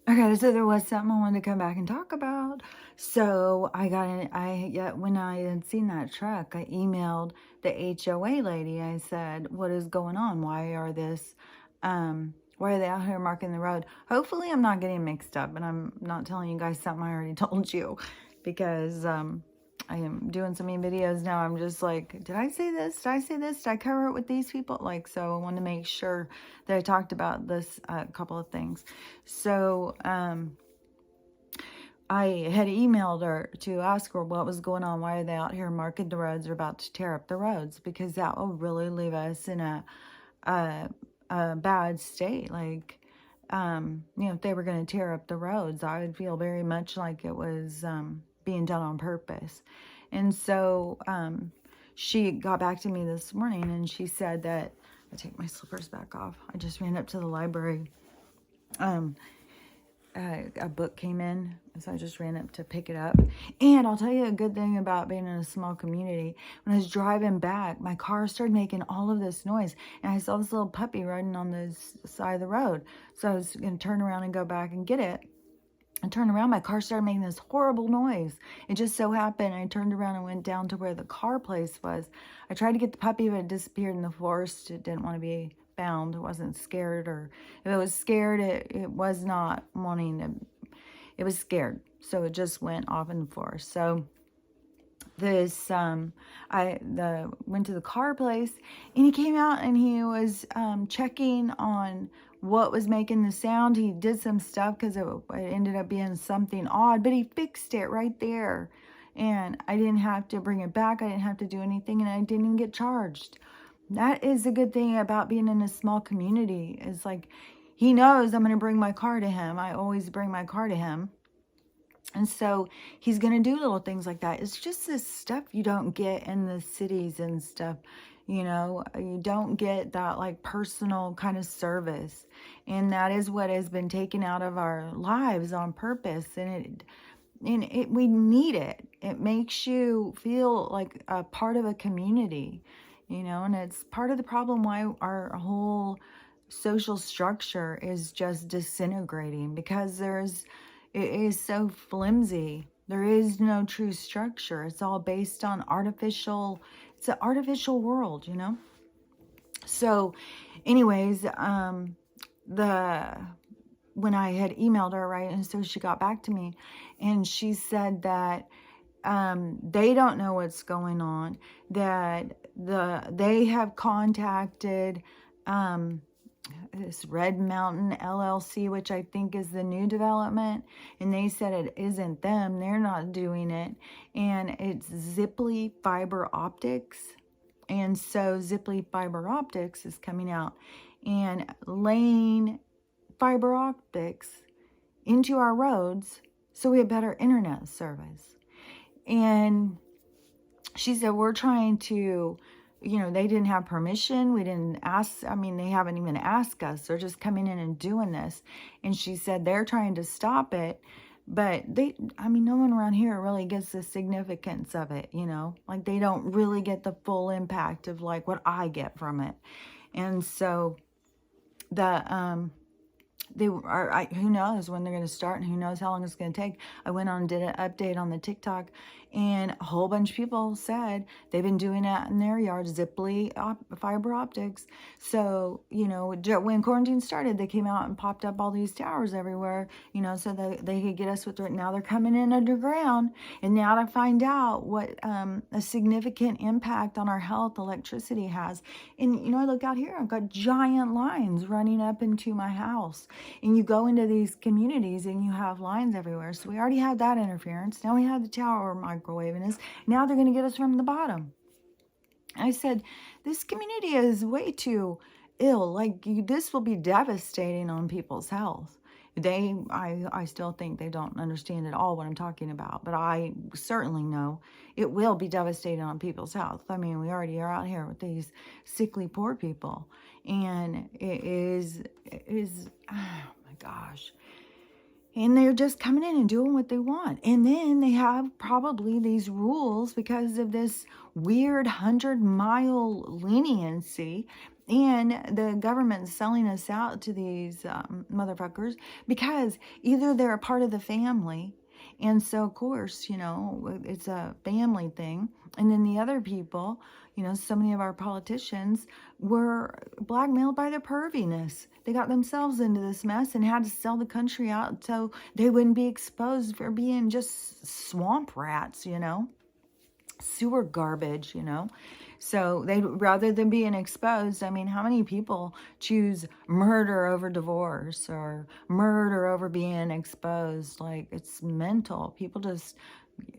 Okay, so there was something I wanted to come back and talk about. So yeah, when I had seen that truck, I emailed the HOA lady. I said, "What is going on? Why are they out here marking the road?" Hopefully, I'm not getting mixed up, and I'm not telling you guys something I already told you, because I am doing so many videos now. I'm just like, did I say this? Did I say this? Did I cover it with these people? Like, so I want to make sure that I talked about this couple of things. So, I had emailed her to ask her what was going on. Why are they out here marking the roads? They're about to tear up the roads, because that will really leave us in a, a bad state. Like, if they were going to tear up the roads, I would feel very much like it was being done on purpose. And so she got back to me this morning, and she said that, I take my slippers back off. I just ran up to the library. A book came in, so I just ran up to pick it up. And I'll tell you a good thing about being in a small community. When I was driving back, my car started making all of this noise, and I saw this little puppy running on the side of the road. So I was going to turn around and go back and get it. And turned around, my car started making this horrible noise. It just so happened I turned around and went down to where the car place was. I tried to get the puppy, but it disappeared in the forest. It didn't want to be found. It wasn't scared, or if it was scared, it was not wanting to, it was scared. So it just went off in the forest. So this I went to the car place, and he came out, and he was checking on what was making the sound. He did some stuff because it ended up being something odd, but he fixed it right there, and I didn't have to bring it back. I didn't have to do anything, and I didn't even get charged. That is a good thing about being in a small community. It's like, he knows I'm going to bring my car to him. I always bring my car to him. And so he's going to do little things like that. It's just this stuff you don't get in the cities and stuff. You don't get that like personal kind of service. And that is what has been taken out of our lives on purpose. And we need it. It makes you feel like a part of a community, and it's part of the problem why our whole social structure is just disintegrating, because it is so flimsy. There is no true structure. It's all based on it's an artificial world. So anyways, the when I had emailed her, right, and so she got back to me, and she said that they don't know what's going on, that they have contacted this Red Mountain LLC, which I think is the new development, and they said it isn't them. They're not doing it, and it's Ziply Fiber Optics. And so Ziply Fiber Optics is coming out and laying fiber optics into our roads so we have better internet service. And she said, we're trying to, they didn't have permission. We didn't ask. I mean, they haven't even asked us. They're just coming in and doing this. And she said they're trying to stop it. But no one around here really gets the significance of it, like they don't really get the full impact of like what I get from it. And so who knows when they're going to start, and who knows how long it's going to take. I went on and did an update on the TikTok, and a whole bunch of people said they've been doing that in their yards, Ziply fiber optics. So, when quarantine started, they came out and popped up all these towers everywhere, so that they could get us with it. Now they're coming in underground, and now to find out what a significant impact on our health electricity has. And, I look out here, I've got giant lines running up into my house. And you go into these communities and you have lines everywhere. So we already had that interference. Now we have the tower microwaving us. Now they're going to get us from the bottom. I said, this community is way too ill. Like, this will be devastating on people's health. I still think they don't understand at all what I'm talking about, but I certainly know it will be devastating on people's health. I mean, we already are out here with these sickly poor people, and it is, oh my gosh. And they're just coming in and doing what they want. And then they have probably these rules because of this weird 100-mile leniency. And the government's selling us out to these motherfuckers because either they're a part of the family, and so of course, it's a family thing. And then the other people, so many of our politicians were blackmailed by their perviness. They got themselves into this mess and had to sell the country out so they wouldn't be exposed for being just swamp rats, sewer garbage, So they, rather than being exposed, I mean, how many people choose murder over divorce or murder over being exposed? Like, it's mental. People just,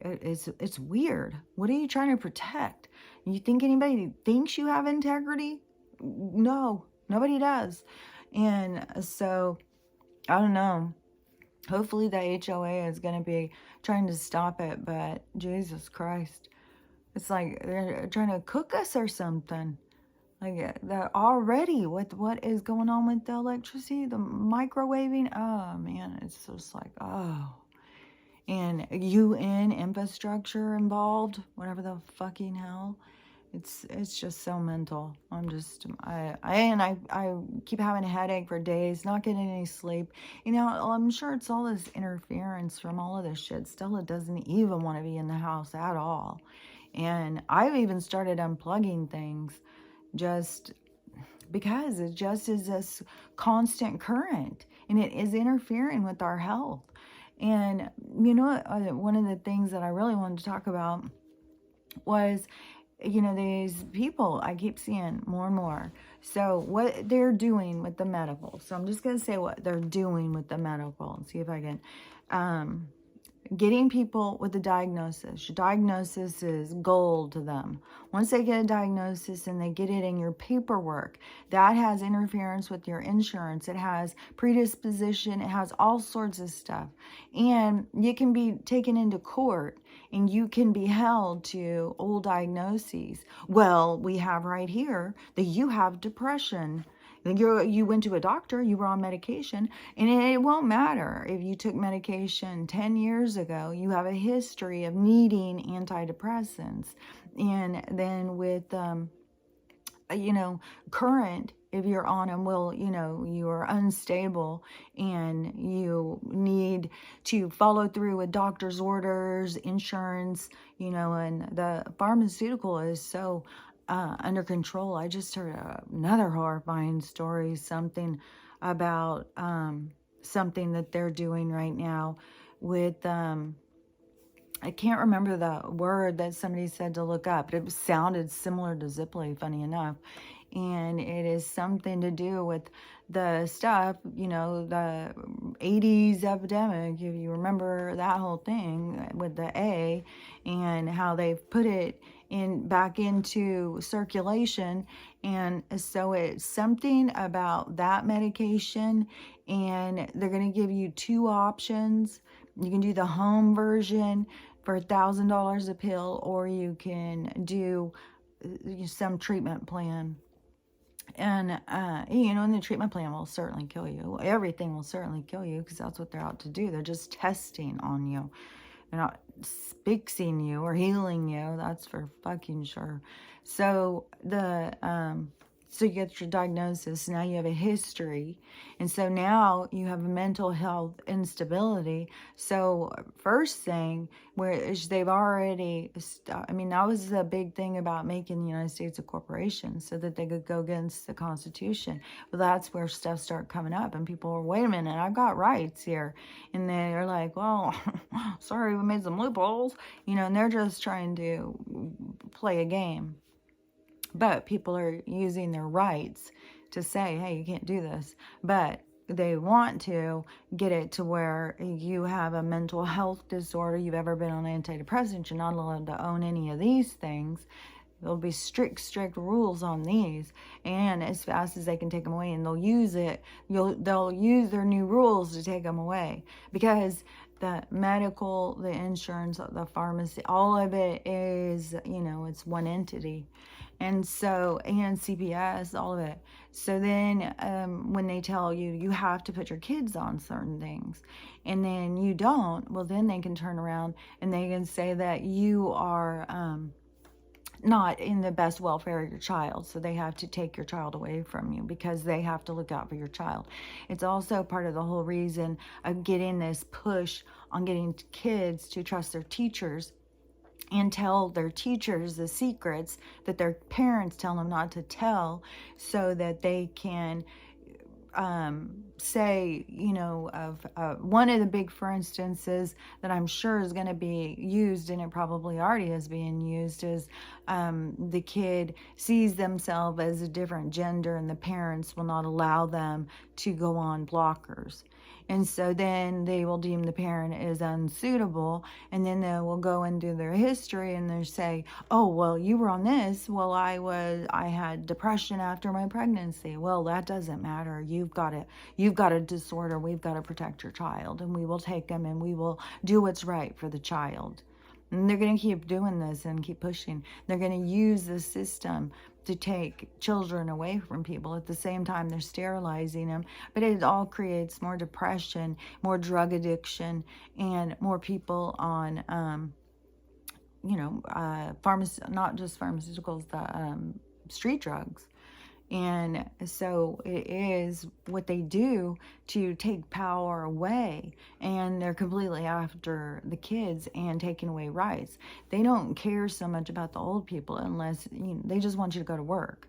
it's weird. What are you trying to protect? You think anybody thinks you have integrity? No, nobody does. And so, I don't know. Hopefully the HOA is going to be trying to stop it, but Jesus Christ. It's like they're trying to cook us or something. Like they're already with what is going on with the electricity, the microwaving. Oh man, it's just like, oh. And UN infrastructure involved, whatever the fucking hell. It's just so mental. I keep having a headache for days, not getting any sleep. I'm sure it's all this interference from all of this shit. Stella doesn't even want to be in the house at all. And I've even started unplugging things just because it just is this constant current and it is interfering with our health. And one of the things that I really wanted to talk about was, these people I keep seeing more and more. So what they're doing with the medical. So I'm just going to say what they're doing with the medical and see if I can, getting people with a diagnosis. Your diagnosis is gold to them. Once they get a diagnosis and they get it in your paperwork, that has interference with your insurance. It has predisposition. It has all sorts of stuff. And you can be taken into court and you can be held to old diagnoses. Well, we have right here that you have depression. You went to a doctor, you were on medication, and it won't matter if you took medication 10 years ago. You have a history of needing antidepressants. And then with, current, if you're on them, you are unstable and you need to follow through with doctor's orders, insurance, and the pharmaceutical is so under control. I just heard another horrifying story, something about something that they're doing right now with, I can't remember the word that somebody said to look up, but it sounded similar to Ziply, funny enough. And it is something to do with the stuff, the 80s epidemic, if you remember that whole thing with the A, and how they've put it back into circulation. And so it's something about that medication, and they're going to give you two options. You can do the home version for $1,000 a pill, or you can do some treatment plan. And, and the treatment plan will certainly kill you. Everything will certainly kill you because that's what they're out to do. They're just testing on you. They're not fixing you or healing you. That's for fucking sure. So so you get your diagnosis. Now you have a history. And so now you have a mental health instability. So first thing, they've already, that was the big thing about making the United States a corporation so that they could go against the Constitution. Well, that's where stuff started coming up. And people were, wait a minute, I've got rights here. And they're like, well, sorry, we made some loopholes. And they're just trying to play a game. But people are using their rights to say, hey, you can't do this. But they want to get it to where you have a mental health disorder, you've ever been on antidepressants, you're not allowed to own any of these things. There'll be strict rules on these. And as fast as they can take them away, and they'll use their new rules to take them away. Because the medical, the insurance, the pharmacy, all of it is, it's one entity. And so, and CPS, all of it. So then when they tell you, you have to put your kids on certain things, and then you don't, well, then they can turn around and they can say that you are not in the best welfare of your child. So they have to take your child away from you because they have to look out for your child. It's also part of the whole reason of getting this push on getting kids to trust their teachers and tell their teachers the secrets that their parents tell them not to tell, so that they can say, you know, of one of the big, for instances, that I'm sure is going to be used, and it probably already is being used, is the kid sees themselves as a different gender and the parents will not allow them to go on blockers. And so then they will deem the parent as unsuitable, and then they will go and do their history and they say, oh, well, you were on this. Well, I had depression after my pregnancy. Well, that doesn't matter. You've got a disorder. We've got to protect your child, and we will take them and we will do what's right for the child. And they're going to keep doing this and keep pushing. They're going to use the system to take children away from people. At the same time, they're sterilizing them. But it all creates more depression, more drug addiction, and more people on, not just pharmaceuticals, the street drugs. And so it is what they do to take power away, and they're completely after the kids and taking away rights. They don't care so much about the old people unless, you know, they just want you to go to work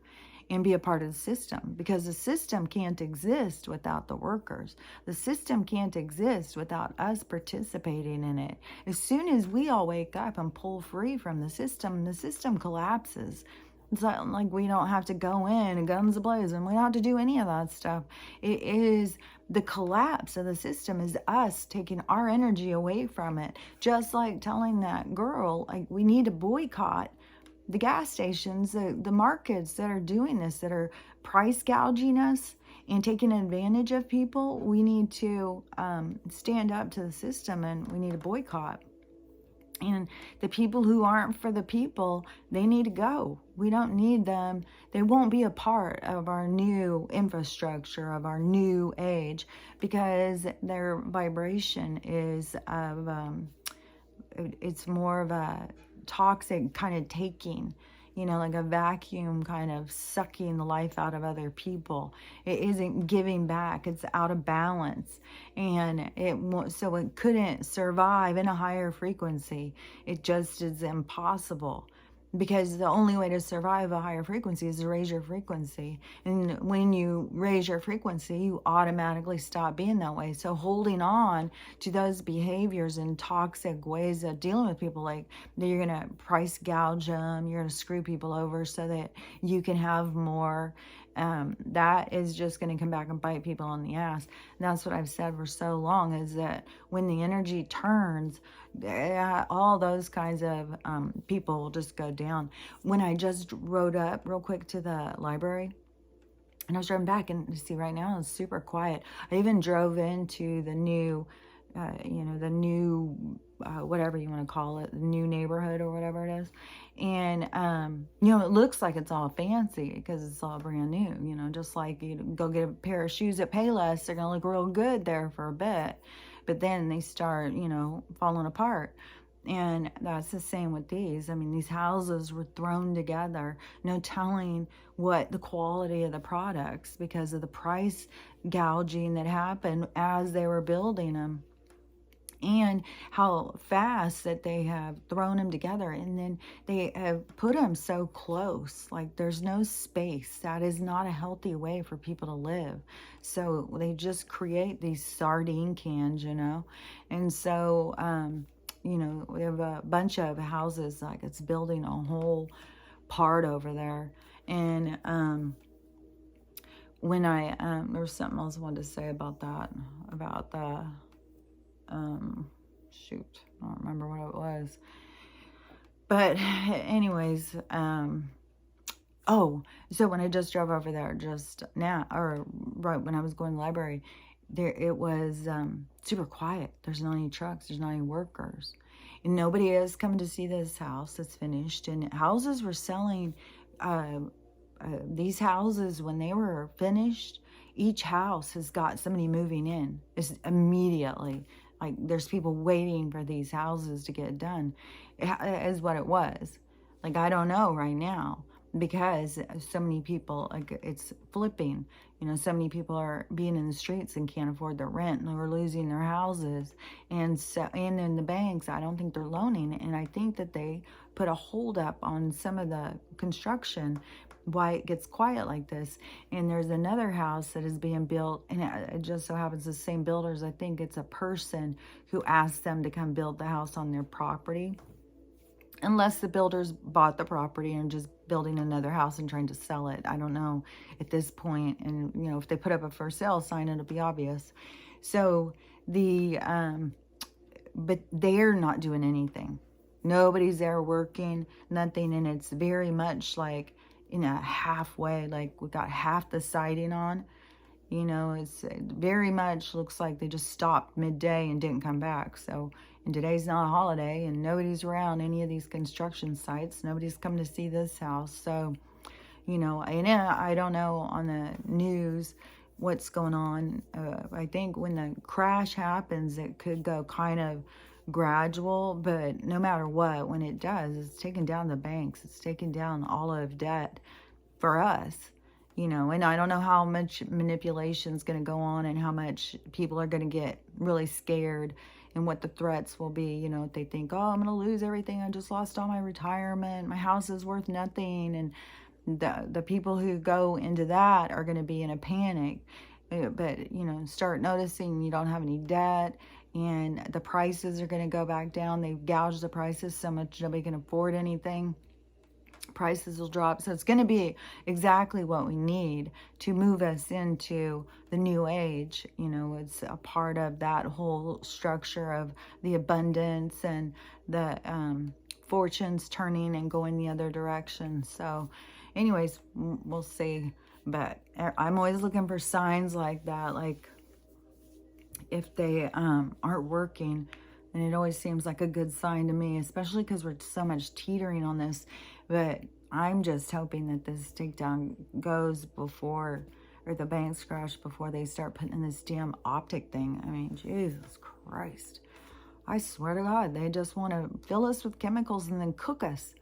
and be a part of the system, because the system can't exist without the workers. The system can't exist without us participating in it. As soon as we all wake up and pull free from the system collapses. It's not like we don't have to go in and guns a-blazing. We don't have to do any of that stuff. It is the collapse of the system is us taking our energy away from it. Just like telling that girl, like, we need to boycott the gas stations, the markets that are doing this, that are price gouging us and taking advantage of people. We need to stand up to the system, and we need to boycott. And the people who aren't for the people, they need to go. We don't need them. They won't be a part of our new infrastructure, of our new age, because their vibration is of, it's more of a toxic kind of taking, you know, like a vacuum kind of sucking the life out of other people. It isn't giving back. It's out of balance. And so it couldn't survive in a higher frequency. It just is impossible. Because the only way to survive a higher frequency is to raise your frequency. And when you raise your frequency, you automatically stop being that way. So holding on to those behaviors and toxic ways of dealing with people, like that you're going to price gouge them, you're going to screw people over so that you can have more, that is just going to come back and bite people on the ass. And that's what I've said for so long, is that when the energy turns, all those kinds of people will just go down. When I just rode up real quick to the library, and I was driving back, and you see right now it's super quiet. I even drove into the new, whatever you want to call it, the new neighborhood or whatever it is. And, it looks like it's all fancy because it's all brand new, just like you go get a pair of shoes at Payless, they're going to look real good there for a bit. But then they start, falling apart. And that's the same with these. I mean, these houses were thrown together, no telling what the quality of the products, because of the price gouging that happened as they were building them. And how fast that they have thrown them together, and then they have put them so close, like there's no space. That is not a healthy way for people to live. So they just create these sardine cans, and so we have a bunch of houses, like it's building a whole part over there. And when I there was something else I wanted to say about that, about the shoot, I don't remember what it was. But anyways, so when I just drove over there just now, or right when I was going to the library, there it was super quiet. There's not any trucks, there's not any workers. And nobody is coming to see this house that's finished. And houses were selling, these houses, when they were finished, each house has got somebody moving in. It's immediately. Like, there's people waiting for these houses to get done, is what it was. Like, I don't know right now, because so many people, like, it's flipping. You know, so many people are being in the streets and can't afford their rent, and they're losing their houses. And so, and in the banks, I don't think they're loaning. And I think that they put a hold up on some of the construction, why it gets quiet like this. And there's another house that is being built, and it just so happens the same builders. I think it's a person who asked them to come build the house on their property, unless the builders bought the property and just building another house and trying to sell it. I don't know at this point. And, you know, if they put up a for sale sign, it'll be obvious. So but they're not doing anything. Nobody's there working, nothing. And it's very much like in a halfway, like we got half the siding on. You know, it's very much looks like they just stopped midday and didn't come back. So, and today's not a holiday, and nobody's around any of these construction sites. Nobody's come to see this house. So, you know, and I don't know on the news what's going on. I think when the crash happens, it could go kind of gradual, but no matter what, when it does, it's taking down the banks. It's taking down all of debt for us. You know, and I don't know how much manipulation is going to go on and how much people are going to get really scared and what the threats will be. You know, if they think, oh, I'm going to lose everything. I just lost all my retirement. My house is worth nothing. And the people who go into that are going to be in a panic. But, you know, start noticing you don't have any debt and the prices are going to go back down. They've gouged the prices so much nobody can afford anything. Prices will drop. So it's going to be exactly what we need to move us into the new age. You know, it's a part of that whole structure of the abundance and the fortunes turning and going the other direction. So anyways, we'll see. But I'm always looking for signs like that, like if they aren't working. And it always seems like a good sign to me, especially because we're so much teetering on this. But I'm just hoping that this takedown goes before, or the banks crash before they start putting in this damn optic thing. I mean, Jesus Christ. I swear to God, they just want to fill us with chemicals and then cook us.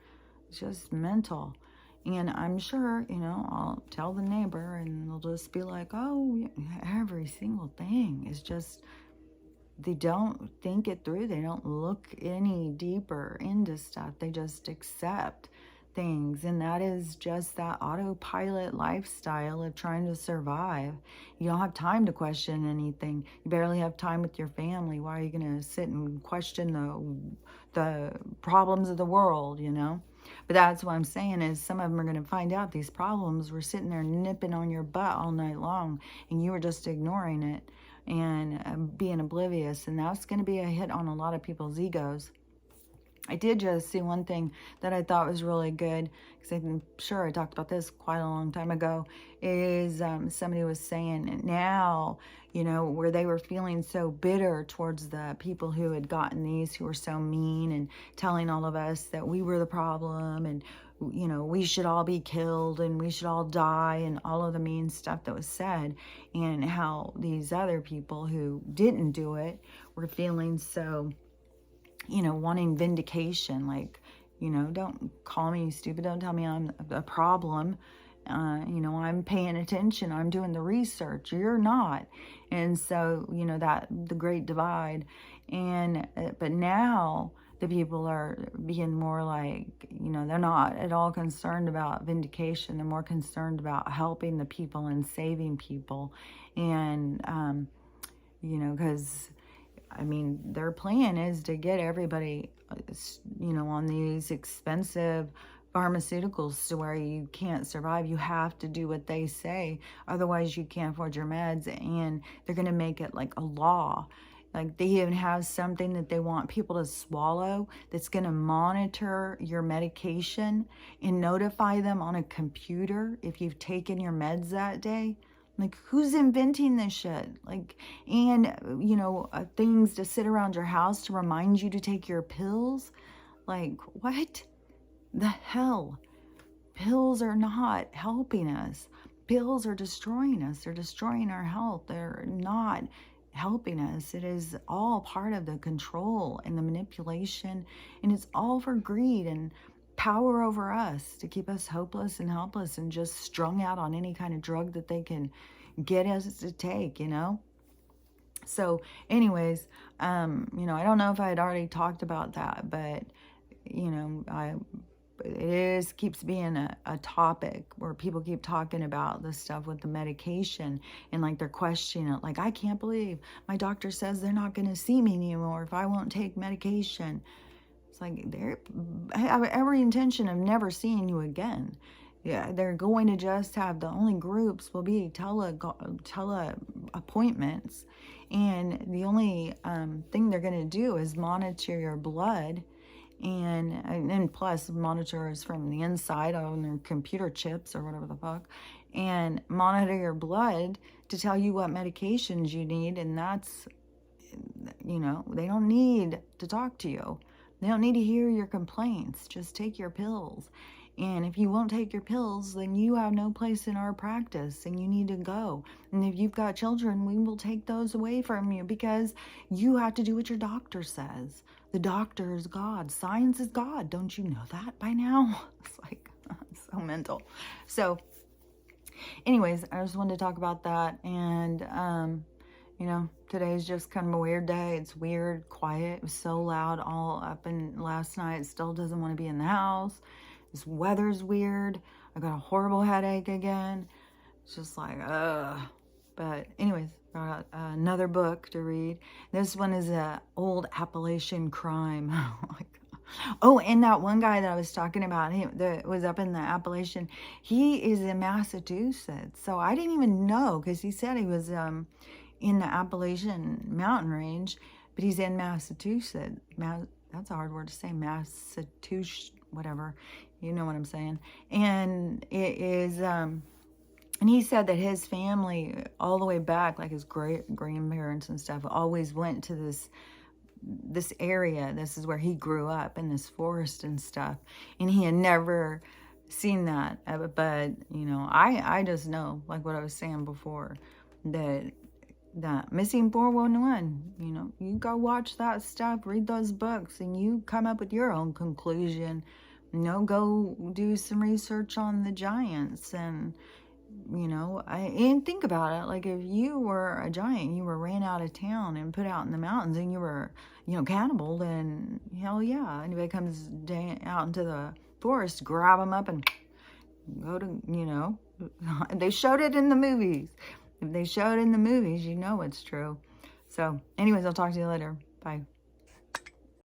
It's just mental. And I'm sure, you know, I'll tell the neighbor and they'll just be like, oh, every single thing is just... They don't think it through. They don't look any deeper into stuff. They just accept things. And that is just that autopilot lifestyle of trying to survive. You don't have time to question anything. You barely have time with your family. Why are you going to sit and question the problems of the world, you know? But that's what I'm saying is some of them are going to find out these problems were sitting there nipping on your butt all night long and you were just ignoring it and being oblivious, and that's going to be a hit on a lot of people's egos. I did just see one thing that I thought was really good, because I'm sure I talked about this quite a long time ago, is somebody was saying now, you know, where they were feeling so bitter towards the people who had gotten these, who were so mean and telling all of us that we were the problem and, you know, we should all be killed and we should all die and all of the mean stuff that was said, and how these other people who didn't do it were feeling so, you know, wanting vindication, like, you know, don't call me stupid, don't tell me I'm a problem, you know, I'm paying attention, I'm doing the research, you're not. And so, you know, that the great divide. And but now the people are being more like, you know, they're not at all concerned about vindication. They're more concerned about helping the people and saving people. And you know, because I mean, their plan is to get everybody, you know, on these expensive pharmaceuticals to where you can't survive. You have to do what they say. Otherwise, you can't afford your meds. And they're going to make it like a law. Like they even have something that they want people to swallow that's going to monitor your medication and notify them on a computer if you've taken your meds that day. Like, who's inventing this shit? Like, and, you know, things to sit around your house to remind you to take your pills. Like, what the hell? Pills are not helping us. Pills are destroying us. They're destroying our health. They're not helping us. It is all part of the control and the manipulation, and it's all for greed. And power over us to keep us hopeless and helpless and just strung out on any kind of drug that they can get us to take, you know? So anyways, you know, I don't know if I had already talked about that, but, you know, keeps being a topic where people keep talking about this stuff with the medication, and like they're questioning it. Like, I can't believe my doctor says they're not going to see me anymore if I won't take medication. It's like they have every intention of never seeing you again. Yeah, they're going to just have, the only groups will be tele appointments, and the only thing they're going to do is monitor your blood, and plus monitors from the inside on their computer chips or whatever the fuck, and monitor your blood to tell you what medications you need. And that's, you know, they don't need to talk to you. They don't need to hear your complaints. Just take your pills. And if you won't take your pills, then you have no place in our practice and you need to go. And if you've got children, we will take those away from you, because you have to do what your doctor says. The doctor is God. Science is God. Don't you know that by now? It's like, so mental. So anyways, I just wanted to talk about that. And, you know, today's just kind of a weird day. It's weird, quiet. It was so loud all up, and last night it still doesn't want to be in the house. This weather's weird. I got a horrible headache again. It's just like, ugh. But anyways, got another book to read. This one is a old Appalachian crime. Oh, and that one guy that I was talking about, that was up in the Appalachian, he is in Massachusetts. So I didn't even know, because he said he was in the Appalachian mountain range, but he's in Massachusetts. That's a hard word to say, Massachusetts, whatever. You know what I'm saying. And it is, and he said that his family, all the way back, like his grandparents and stuff, always went to this area. This is where he grew up, in this forest and stuff. And he had never seen that. But, you know, I just know, like what I was saying before, that missing 411, you know, you go watch that stuff, read those books, and you come up with your own conclusion. You know, go do some research on the giants. And, you know, and think about it. Like, if you were a giant, you were ran out of town and put out in the mountains, and you were, you know, cannibal, then hell yeah. Anybody comes out into the forest, grab them up and go to, you know, they showed it in the movies. If they show it in the movies, you know it's true. So anyways, I'll talk to you later. Bye.